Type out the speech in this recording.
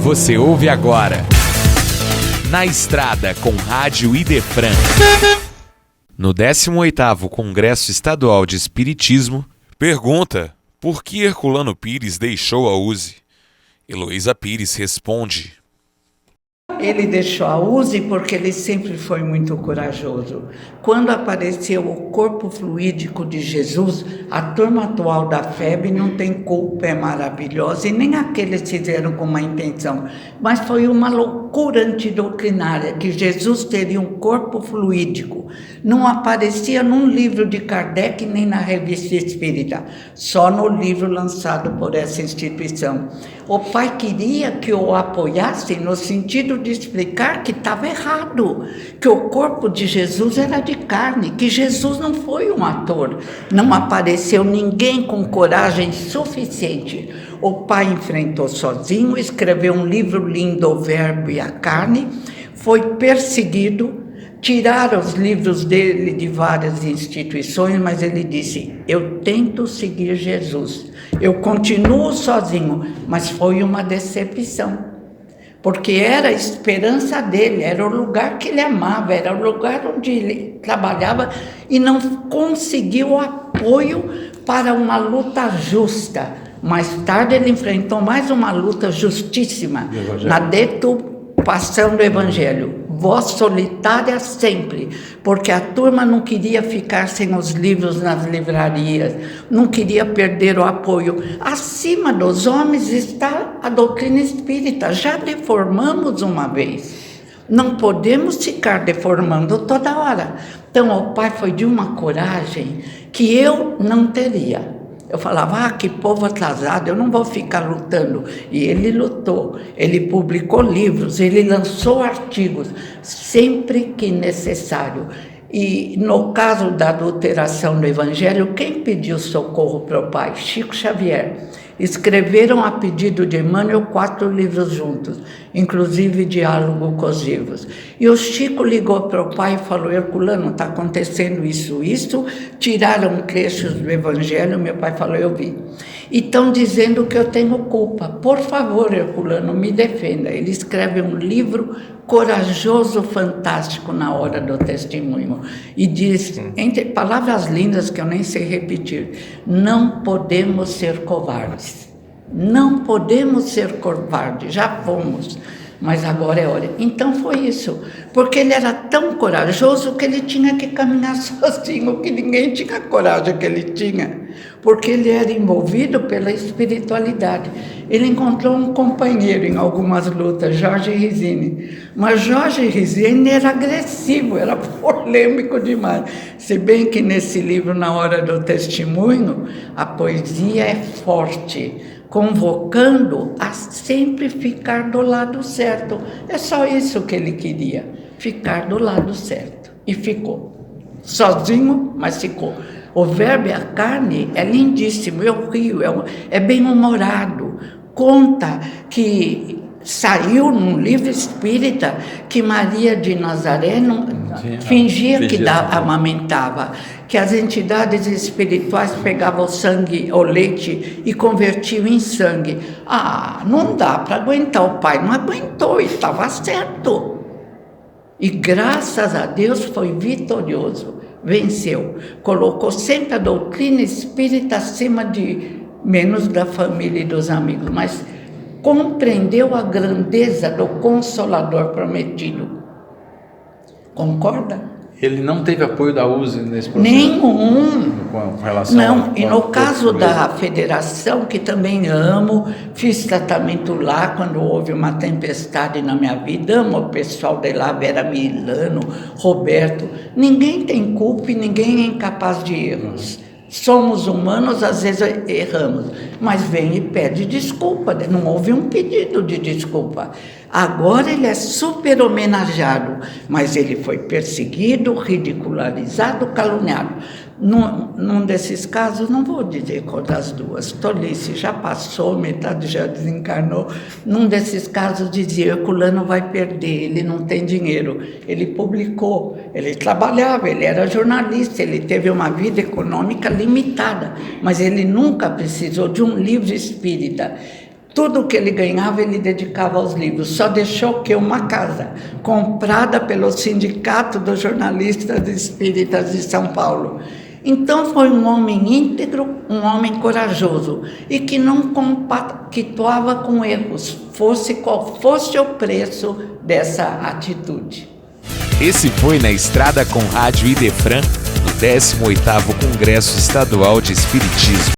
Você ouve agora Na Estrada com Rádio Idefran. No 18º Congresso Estadual de Espiritismo, pergunta: por que Herculano Pires deixou a USE? Heloísa Pires responde: ele deixou a USE porque ele sempre foi muito corajoso. Quando apareceu o corpo fluídico de Jesus, a turma atual da FEB não tem culpa, é maravilhosa, e nem aqueles fizeram com uma intenção, mas foi uma loucura antidoutrinária, que Jesus teria um corpo fluídico. Não aparecia num livro de Kardec, nem na Revista Espírita, só no livro lançado por essa instituição. O pai queria que o apoiasse no sentido de explicar que estava errado, que o corpo de Jesus era de carne, que Jesus não foi um ator, não apareceu ninguém com coragem suficiente. O pai enfrentou sozinho, escreveu um livro lindo, O Verbo e a Carne, foi perseguido, tiraram os livros dele de várias instituições, mas ele disse: eu tento seguir Jesus, eu continuo sozinho, mas foi uma decepção, porque era a esperança dele, era o lugar que ele amava, era o lugar onde ele trabalhava, e não conseguiu apoio para uma luta justa. Mais tarde ele enfrentou mais uma luta justíssima na deturpação do Evangelho. Voz solitária sempre, porque a turma não queria ficar sem os livros nas livrarias, não queria perder o apoio. Acima dos homens está a doutrina espírita, já deformamos uma vez, não podemos ficar deformando toda hora. Então o pai foi de uma coragem que eu não teria. Eu falava: que povo atrasado, eu não vou ficar lutando. E ele lutou, ele publicou livros, ele lançou artigos, sempre que necessário. E no caso da adulteração do Evangelho, quem pediu socorro para o pai? Chico Xavier. Escreveram a pedido de Emmanuel 4 livros juntos, inclusive Diálogo com os Vivos. E o Chico ligou para o pai e falou: Herculano, está acontecendo isso, tiraram trechos do Evangelho. Meu pai falou: eu vi. E estão dizendo que eu tenho culpa. Por favor, Herculano, me defenda. Ele escreve um livro corajoso, fantástico, na hora do testemunho. E diz, entre palavras lindas que eu nem sei repetir: não podemos ser covardes. Não podemos ser covardes, já fomos, mas agora é hora. Então foi isso, porque ele era tão corajoso que ele tinha que caminhar sozinho, que ninguém tinha a coragem que ele tinha, porque ele era envolvido pela espiritualidade. Ele encontrou um companheiro em algumas lutas, Jorge Risini, mas Jorge Risini era agressivo, era polêmico demais. Se bem que nesse livro, Na Hora do Testemunho, a poesia é forte, convocando a sempre ficar do lado certo. É só isso que ele queria, ficar do lado certo. E ficou. Sozinho, mas ficou. O Verbo e a Carne é lindíssimo, eu rio, é bem-humorado. Conta que saiu num livro espírita que Maria de Nazaré fingia que amamentava, que as entidades espirituais pegavam o sangue, o leite, e convertiam em sangue. Não dá para aguentar. O pai não aguentou e estava certo. E graças a Deus foi vitorioso, venceu. Colocou sempre a doutrina espírita acima de menos da família e dos amigos, mas compreendeu a grandeza do Consolador prometido. Concorda? Ele não teve apoio da USE nesse processo? Nenhum. Com relação não, e no caso da federação, que também amo, fiz tratamento lá quando houve uma tempestade na minha vida, amo o pessoal de lá, Vera Milano, Roberto. Ninguém tem culpa e ninguém é incapaz de erros. Somos humanos, às vezes erramos, mas vem e pede desculpa, não houve um pedido de desculpa. Agora ele é super homenageado, mas ele foi perseguido, ridicularizado, caluniado. Num desses casos, não vou dizer qual das duas, tolice, já passou, metade já desencarnou. Num desses casos dizia: Herculano vai perder, ele não tem dinheiro. Ele publicou, ele trabalhava, ele era jornalista, ele teve uma vida econômica limitada, mas ele nunca precisou de um livro espírita. Tudo que ele ganhava, ele dedicava aos livros. Só deixou que uma casa comprada pelo Sindicato dos Jornalistas Espíritas de São Paulo. Então foi um homem íntegro, um homem corajoso e que não compactuava com erros, fosse qual fosse o preço dessa atitude. Esse foi Na Estrada com Rádio Idefran, no 18º Congresso Estadual de Espiritismo.